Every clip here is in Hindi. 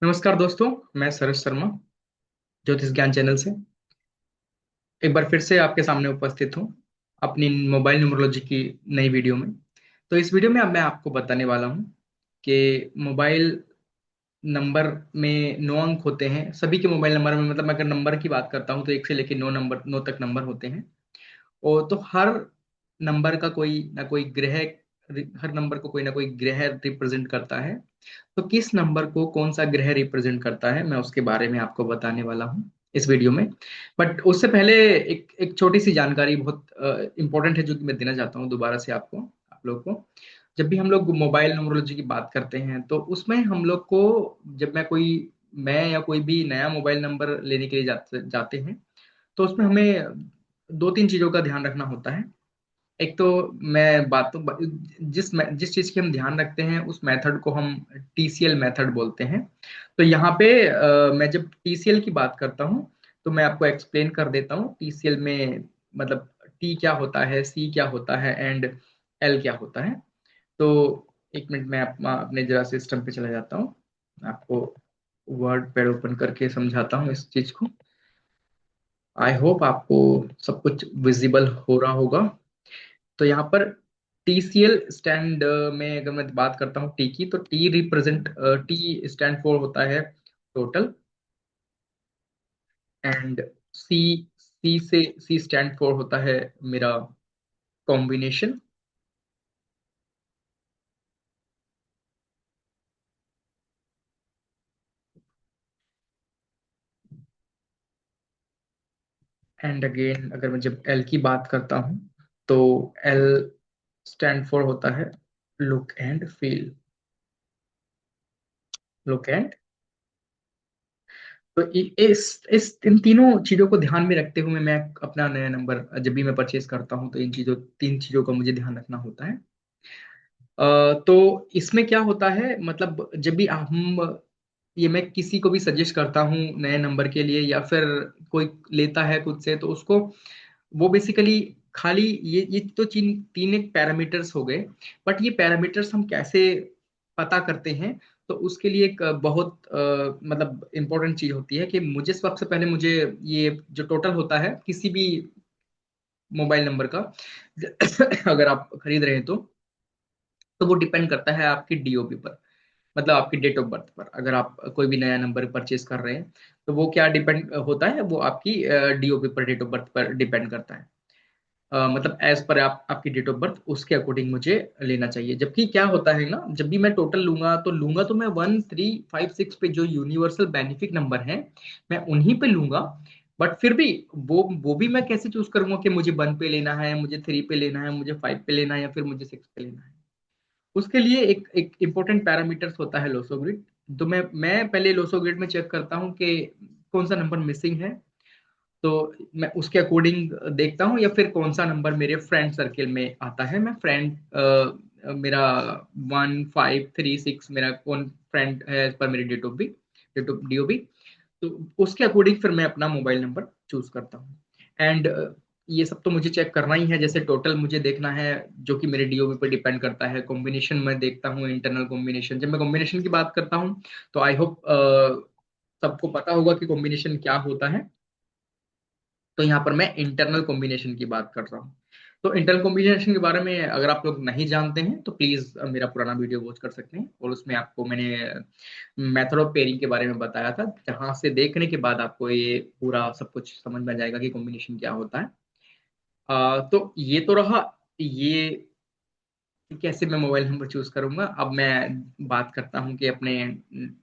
नमस्कार दोस्तों। मैं सरस शर्मा ज्योतिष ज्ञान चैनल से एक बार फिर से आपके सामने उपस्थित हूँ अपनी मोबाइल न्यूमरोलॉजी की नई वीडियो में। तो इस वीडियो में अब मैं आपको बताने वाला हूँ कि मोबाइल नंबर में 9 अंक होते हैं। सभी के मोबाइल नंबर में, मतलब मैं अगर नंबर की बात करता हूँ तो 1 से लेकर 9 तक नंबर होते हैं। और तो हर नंबर का कोई ना कोई ग्रह, हर नंबर को कोई ना कोई ग्रह रिप्रेजेंट करता है। तो किस नंबर को कौन सा ग्रह रिप्रेजेंट करता है, मैं उसके बारे में आपको बताने वाला हूँ इस वीडियो में। बट उससे पहले एक एक छोटी सी जानकारी बहुत इंपॉर्टेंट है जो कि मैं देना चाहता हूँ दोबारा से आपको, आप लोग को। जब भी हम लोग मोबाइल न्यूमरोलॉजी की बात करते हैं तो उसमें हम लोग को, जब मैं या कोई भी नया मोबाइल नंबर लेने के लिए जाते हैं, तो उसमें हमें दो तीन चीजों का ध्यान रखना होता है। एक तो मैं बातों जिस चीज की हम ध्यान रखते हैं उस मेथड को हम टीसीएल मेथड बोलते हैं। तो यहाँ पे मैं जब टीसीएल की बात करता हूँ तो मैं आपको एक्सप्लेन कर देता हूँ टीसीएल में, मतलब टी क्या होता है, सी क्या होता है एंड एल क्या होता है। तो एक मिनट, मैं अपने जरा सिस्टम पे चला जाता हूँ, आपको वर्ड पैड ओपन करके समझाता हूँ इस चीज को। आई होप आपको सब कुछ विजिबल हो रहा होगा। तो यहाँ पर टीसीएल स्टैंड में अगर मैं बात करता हूँ टी की, तो टी स्टैंड फॉर होता है total. And C C stand for होता है मेरा कॉम्बिनेशन। एंड अगेन अगर मैं जब एल की बात करता हूँ तो एल स्टैंड फॉर होता है look and feel. Look and, तो इस इन तीनों चीजों को ध्यान में रखते हुए मैं अपना नया नंबर जब भी मैं परचेज करता हूँ तो इन चीजों तीन चीजों का मुझे ध्यान रखना होता है। तो इसमें क्या होता है, मतलब जब भी हम, ये मैं किसी को भी सजेस्ट करता हूँ नए नंबर के लिए, या फिर कोई लेता है खुद से तो उसको, वो बेसिकली खाली ये तो तीन एक पैरामीटर्स हो गए। बट ये पैरामीटर्स हम कैसे पता करते हैं, तो उसके लिए एक बहुत मतलब इम्पोर्टेंट चीज होती है कि मुझे सबसे पहले मुझे ये जो टोटल होता है किसी भी मोबाइल नंबर का अगर आप खरीद रहे हैं तो वो डिपेंड करता है आपकी डीओबी पर, मतलब आपकी डेट ऑफ बर्थ पर। अगर आप कोई भी नया नंबर परचेज कर रहे हैं तो वो क्या डिपेंड होता है, वो आपकी डीओबी पर, डेट ऑफ बर्थ पर डिपेंड करता है। मतलब एज पर आपकी डेट ऑफ बर्थ, उसके अकॉर्डिंग मुझे लेना चाहिए। जबकि क्या होता है ना, जब भी मैं टोटल लूंगा तो मैं 1356 पे जो यूनिवर्सल बेनिफिक नंबर है मैं उन्हीं पे लूंगा। बट फिर भी वो भी मैं कैसे चूज करूंगा कि मुझे 1 पे लेना है, मुझे 3 पे लेना है, मुझे 5 पे लेना है, या फिर मुझे 6 पे लेना है। उसके लिए एक एक इम्पोर्टेंट पैरामीटर्स होता है लोसो ग्रिड। तो मैं पहले लोसो ग्रिड में चेक करता हूँ कि कौन सा नंबर मिसिंग है, तो मैं उसके अकॉर्डिंग देखता हूँ। या फिर कौन सा नंबर मेरे फ्रेंड सर्किल में आता है, मैं मेरा 1536 मेरा कौन फ्रेंड है एज पर मेरी डेट ऑफ डीओबी, तो उसके अकॉर्डिंग फिर मैं अपना मोबाइल नंबर चूज करता हूँ। एंड ये सब तो मुझे चेक करना ही है। जैसे टोटल मुझे देखना है जो कि मेरे डीओबी पर डिपेंड करता है। कॉम्बिनेशन मैं देखता हूँ, इंटरनल कॉम्बिनेशन। जब मैं कॉम्बिनेशन की बात करता हूँ तो आई होप सबको पता होगा कि कॉम्बिनेशन क्या होता है। तो यहाँ पर मैं इंटरनल कॉम्बिनेशन की बात कर रहा हूँ। तो इंटरनल कॉम्बिनेशन के बारे में अगर आप लोग नहीं जानते हैं तो प्लीज मेरा पुराना वीडियो वॉच कर सकते हैं, और उसमें आपको मैंने मेथड ऑफ पेयरिंग के बारे में बताया था, जहां से देखने के बाद आपको ये पूरा सब कुछ समझ में आ जाएगा कि कॉम्बिनेशन क्या होता है। तो ये तो रहा ये कैसे मैं मोबाइल नंबर चूज करूंगा। अब मैं बात करता हूँ कि अपने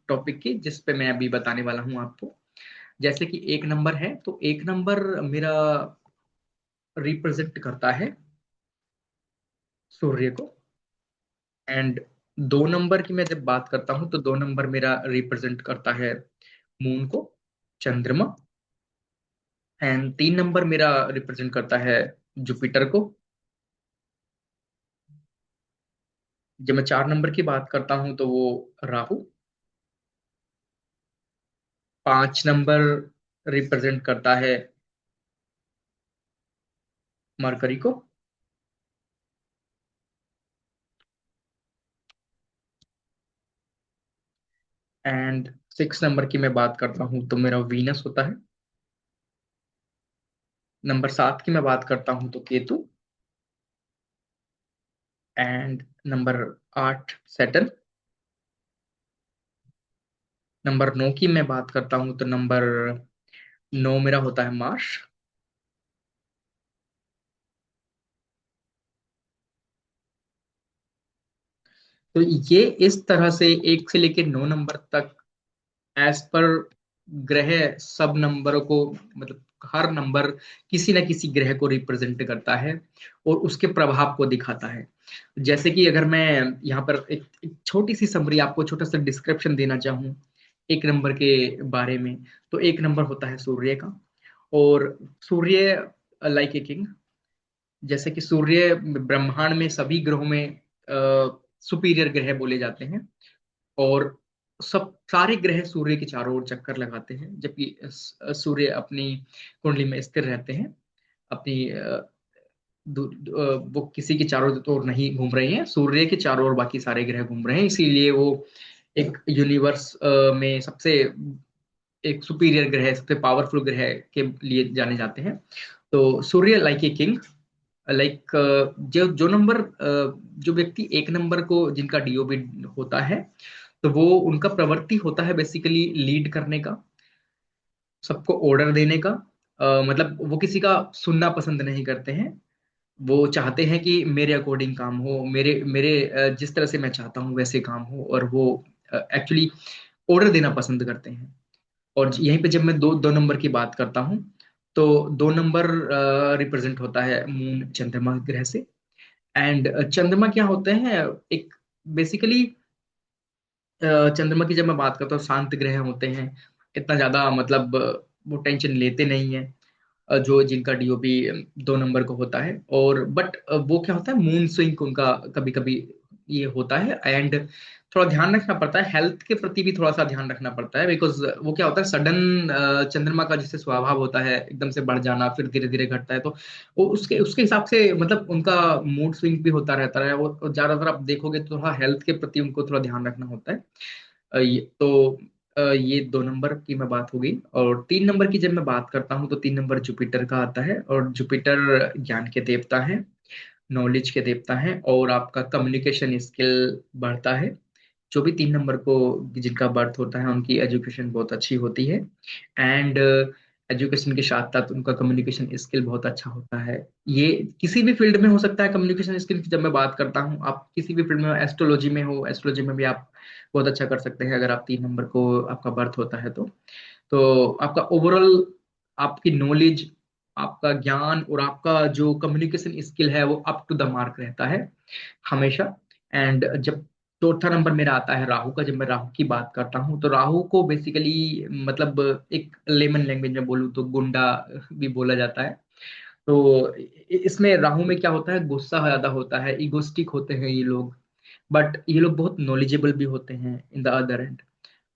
टॉपिक की, जिस पे मैं अभी बताने वाला हूँ आपको। जैसे कि एक नंबर है, तो एक नंबर मेरा रिप्रेजेंट करता है सूर्य को। एंड दो नंबर की मैं जब बात करता हूं तो दो नंबर मेरा रिप्रेजेंट करता है मून को, चंद्रमा। एंड तीन नंबर मेरा रिप्रेजेंट करता है जुपिटर को। जब मैं चार नंबर की बात करता हूं तो वो राहु। पांच नंबर रिप्रेजेंट करता है मरकरी को। एंड 6 नंबर की मैं बात करता हूँ तो मेरा वीनस होता है। नंबर 7 की मैं बात करता हूँ तो Ketu. And number 8 Saturn. Number 9 की मैं बात करता हूँ तो नंबर 9 मेरा होता है मार्स। तो ये इस तरह से 1 से लेकर 9 नंबर तक एज पर ग्रह सब नंबरों को, मतलब हर नंबर किसी न किसी ग्रह को रिप्रेजेंट करता है और उसके प्रभाव को दिखाता है। जैसे कि अगर मैं यहाँ पर एक छोटी सी समरी, आपको छोटा सा डिस्क्रिप्शन देना चाहूँ 1 नंबर के बारे में, तो 1 नंबर होता है सूर्य का। और सूर्य लाइक ए किंग। जैसे कि सूर्य ब्रह्मांड में सभी ग्रहों में सुपीरियर ग्रह बोले जाते हैं। और सब सारे ग्रह सूर्य के चारों ओर चक्कर लगाते हैं, जबकि सूर्य अपनी कुंडली में स्थिर रहते हैं। अपनी वो किसी के चारों ओर नहीं घूम रहे हैं, सूर्य के चारों ओर बाकी सारे ग्रह घूम रहे हैं, इसीलिए वो एक यूनिवर्स में सबसे एक सुपीरियर ग्रह, सबसे पावरफुल ग्रह के लिए जाने जाते हैं। तो सूर्य लाइक ए किंग, लाइक जो जो नंबर जो व्यक्ति 1 नंबर को जिनका डीओबी होता है, तो वो उनका प्रवृत्ति होता है बेसिकली लीड करने का, सबको ऑर्डर देने का। मतलब वो किसी का सुनना पसंद नहीं करते हैं। वो चाहते हैं कि मेरे अकॉर्डिंग काम हो, मेरे मेरे जिस तरह से मैं चाहता हूँ वैसे काम हो, और वो एक्चुअली ऑर्डर देना पसंद करते हैं। और यहीं पे जब मैं दो दो नंबर की बात करता हूँ, तो 2 नंबर रिप्रेजेंट होता है मून चंद्रमा ग्रह से। एंड चंद्रमा क्या होते हैं, एक बेसिकली चंद्रमा की जब मैं बात करता हूँ, शांत ग्रह होते हैं। इतना ज्यादा मतलब वो टेंशन लेते नहीं है, जो जिनका डीओपी 2 नंबर को होता है। और बट वो क्या होता है, मून स्विंग उनका कभी कभी ये होता है। एंड थोड़ा ध्यान रखना पड़ता है, हेल्थ के प्रति भी थोड़ा सा ध्यान रखना पड़ता है, बिकॉज वो क्या होता है सडन, चंद्रमा का जैसे स्वभाव होता है एकदम से बढ़ जाना फिर धीरे धीरे घटता है, तो वो उसके उसके हिसाब से मतलब उनका मूड स्विंग भी होता रहता है। और ज्यादातर आप देखोगे तो थोड़ा हेल्थ के प्रति उनको थोड़ा ध्यान रखना होता है। ये 2 नंबर की मैं बात हो गई। और 3 नंबर की जब मैं बात करता हूँ तो 3 नंबर जुपिटर का आता है। और जुपिटर ज्ञान के देवता है, नॉलेज के देवता है, और आपका कम्युनिकेशन स्किल बढ़ता है। जो भी 3 नंबर को जिनका बर्थ होता है उनकी एजुकेशन बहुत अच्छी होती है। एंड एजुकेशन के साथ साथ उनका कम्युनिकेशन स्किल बहुत अच्छा होता है। ये किसी भी फील्ड में हो सकता है कम्युनिकेशन स्किल की जब मैं बात करता हूँ, आप किसी भी फील्ड में, एस्ट्रोलॉजी में हो, एस्ट्रोलॉजी में भी आप बहुत अच्छा कर सकते हैं अगर आप 3 नंबर को आपका बर्थ होता है तो आपका ओवरऑल, आपकी नॉलेज, आपका ज्ञान और आपका जो कम्युनिकेशन स्किल है वो अप टू द मार्क रहता है हमेशा। एंड जब चौथा नंबर मेरा आता है राहु का, जब मैं राहु की बात करता हूँ तो राहु को बेसिकली मतलब एक लेमन लैंग्वेज में बोलूँ तो गुंडा भी बोला जाता है। तो इसमें राहु में क्या होता है, गुस्सा ज्यादा होता है, इगोस्टिक होते हैं ये लोग। बट ये लोग बहुत नॉलेजेबल भी होते हैं इन द अदर एंड,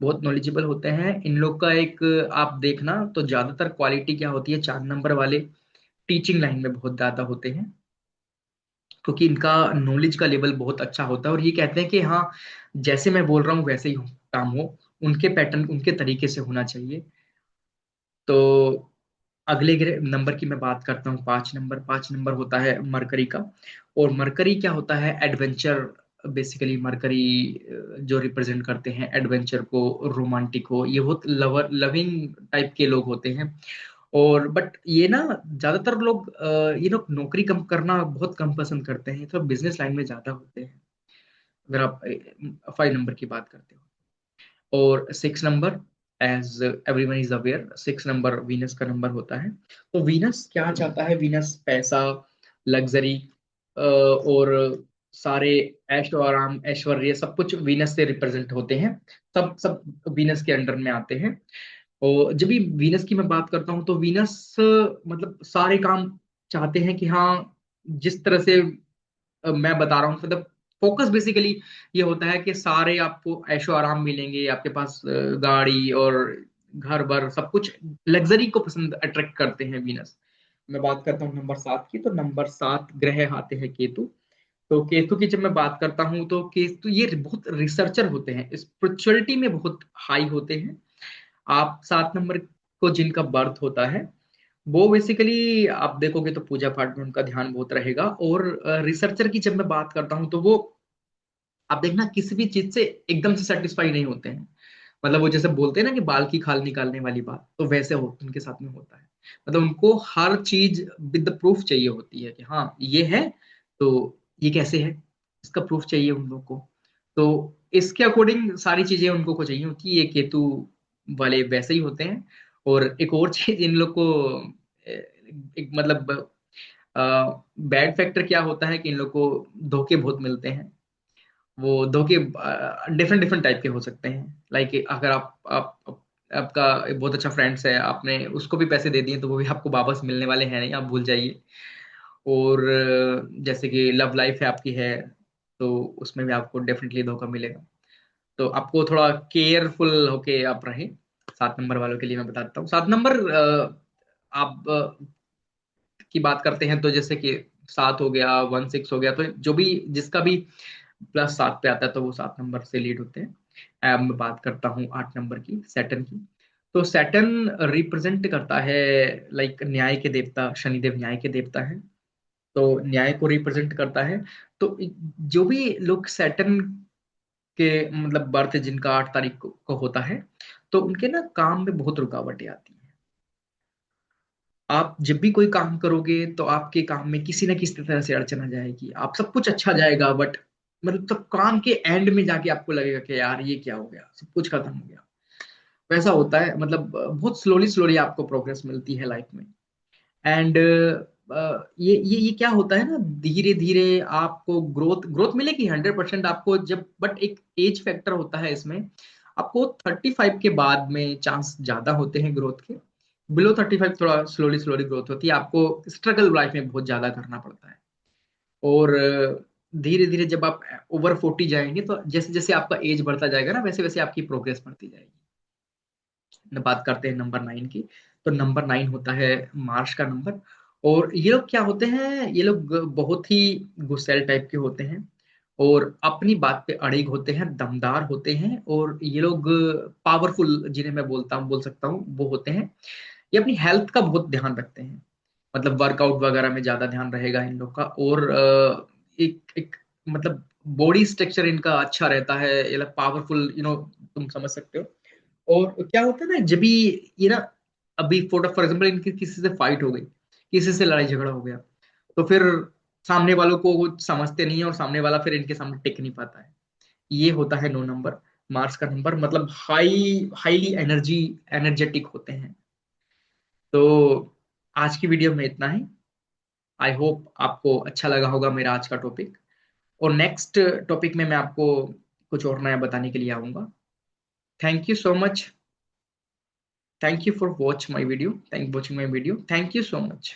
बहुत नॉलेजेबल होते हैं इन लोग का। एक आप देखना तो ज्यादातर क्वालिटी क्या होती है, 4 नंबर वाले टीचिंग लाइन में बहुत ज्यादा होते हैं, क्योंकि इनका नॉलेज का लेवल बहुत अच्छा होता है। और ये कहते हैं कि हाँ, जैसे मैं बोल रहा हूँ वैसे ही काम हो, उनके पैटर्न उनके तरीके से होना चाहिए। तो अगले नंबर की मैं बात करता हूँ, 5 नंबर। 5 नंबर होता है मरकरी का। और मरकरी क्या होता है, एडवेंचर। बेसिकली मरकरी जो रिप्रेजेंट करते हैं एडवेंचर को, रोमांटिक हो, ये बहुत लवर लविंग टाइप के लोग होते हैं। और बट ये ना ज्यादातर लोग ये लोग नौकरी कम करना बहुत कम पसंद करते हैं, तो बिजनेस लाइन में ज्यादा होते हैं अगर आप 5 नंबर की बात करते हो। और 6 number, as everyone is aware, 6 number Venus का नंबर होता है। तो वीनस क्या चाहता है, वीनस पैसा, लग्जरी और सारे ऐश और आराम, ऐश्वर्य, सब कुछ वीनस से रिप्रेजेंट होते हैं। सब सब वीनस के अंडर में आते हैं। और जब भी वीनस की मैं बात करता हूँ तो वीनस मतलब सारे काम चाहते हैं कि हाँ, जिस तरह से मैं बता रहा हूँ, मतलब फोकस बेसिकली ये होता है कि सारे आपको ऐशो आराम मिलेंगे, आपके पास गाड़ी और घर बार सब कुछ, लग्जरी को पसंद अट्रैक्ट करते हैं वीनस। मैं बात करता हूँ नंबर 7 की, तो नंबर 7 ग्रह आते हैं केतु। तो केतु की जब मैं बात करता हूँ तो केतु ये बहुत रिसर्चर होते हैं, स्पिरिचुअलिटी में बहुत हाई होते हैं। आप 7 नंबर को जिनका बर्थ होता है वो बेसिकली आप देखोगे तो पूजा पाठ में उनका ध्यान बहुत रहेगा। और रिसर्चर की जब मैं बात करता हूँ तो वो आप देखना किसी भी चीज से एकदम से सेटिस्फाई नहीं होते हैं। मतलब वो जैसे बोलते हैं ना कि बाल की खाल निकालने वाली बात, तो वैसे हो उनके साथ में होता है। मतलब उनको हर चीज विद प्रूफ चाहिए होती है कि हाँ ये है, तो ये कैसे है, इसका प्रूफ चाहिए उन लोग को। तो इसके अकॉर्डिंग सारी चीजें उनको को चाहिए होती है। ये केतु वाले वैसे ही होते हैं। और एक और चीज इन लोग को एक मतलब बैड फैक्टर क्या होता है कि इन लोग को धोखे बहुत मिलते हैं। वो धोखे डिफरेंट डिफरेंट टाइप के हो सकते हैं। लाइक अगर आपका एक बहुत अच्छा फ्रेंड्स है, आपने उसको भी पैसे दे दिए तो वो भी आपको वापस मिलने वाले हैं नहीं, आप भूल जाइए। और जैसे कि लव लाइफ है आपकी है, तो उसमें भी आपको डेफिनेटली धोखा मिलेगा। तो आपको थोड़ा केयरफुल होके आप रहे। 7 नंबर वालों के लिए मैं बताता हूँ। 7 नंबर आप की बात करते हैं तो जैसे कि 7 हो गया, 1 6 हो गया, तो जो भी जिसका भी +7 पे आता है तो वो 7 नंबर से लीड होते हैं। अब मैं बात करता हूँ 8 नंबर की, सैटर्न की। तो सैटर्न रिप्रेजेंट करता है लाइक न्याय के देवता, शनिदेव न्याय के देवता है। तो न्याय को रिप्रेजेंट करता है। तो जो भी लोग सैटर्न के मतलब बर्थ जिनका 8 तारीख को होता है, तो उनके ना काम में बहुत रुकावटें आती हैं। आप जब भी कोई काम करोगे तो आपके काम में किसी ना किसी तरह से अड़चन आ जाएगी। आप सब कुछ अच्छा जाएगा बट मतलब तब काम के एंड में जाके आपको लगेगा कि यार ये क्या हो गया, सब कुछ खत्म हो गया। वैसा होता है। मतलब बहुत स्लोली स्लोली आपको प्रोग्रेस मिलती है लाइफ में। एंड ये क्या होता है ना, धीरे धीरे आपको ग्रोथ ग्रोथ मिलेगी 100% आपको जब, बट एक एज फैक्टर होता है इसमें। आपको 35 के बाद में चांस ज्यादा होते हैं ग्रोथ के। बिलो 35 थोड़ा स्लोली स्लोली ग्रोथ होती है, आपको स्ट्रगल लाइफ में बहुत ज्यादा करना पड़ता है। और धीरे धीरे जब आप ओवर 40 जाएंगे तो जैसे जैसे आपका एज बढ़ता जाएगा ना, वैसे वैसे आपकी प्रोग्रेस बढ़ती जाएगी। बात करते हैं नंबर 9 की। तो नंबर 9 होता है मार्स का नंबर। और ये लोग क्या होते हैं, ये लोग बहुत ही गुस्सैल टाइप के होते हैं। और अपनी बात पे अड़िग होते हैं, दमदार होते हैं। और ये लोग पावरफुल जिन्हें मैं बोल सकता हूँ वो होते हैं। ये अपनी हेल्थ का बहुत ध्यान रखते हैं। मतलब वर्कआउट वगैरह में ज्यादा ध्यान रहेगा इन लोग का। और एक एक मतलब बॉडी स्ट्रक्चर इनका अच्छा रहता है, ये लोग पावरफुल, तुम समझ सकते हो। और क्या होता है ना, जब भी ये ना, अभी फॉर एग्जाम्पल इनकी किसी से फाइट हो गई, किसी से लड़ाई झगड़ा हो गया, तो फिर सामने वालों को वो समझते नहीं है और सामने वाला फिर इनके सामने टिक नहीं पाता है। ये होता है 9 नंबर, मार्स का नंबर। मतलब हाईली एनर्जेटिक होते हैं। तो आज की वीडियो में इतना ही। आई होप आपको अच्छा लगा होगा मेरा आज का टॉपिक। और नेक्स्ट टॉपिक में मैं आपको कुछ और नया बताने के लिए आऊंगा। Thank you so much. Thank you for watching my video. Thank you for watching my video. Thank you so much.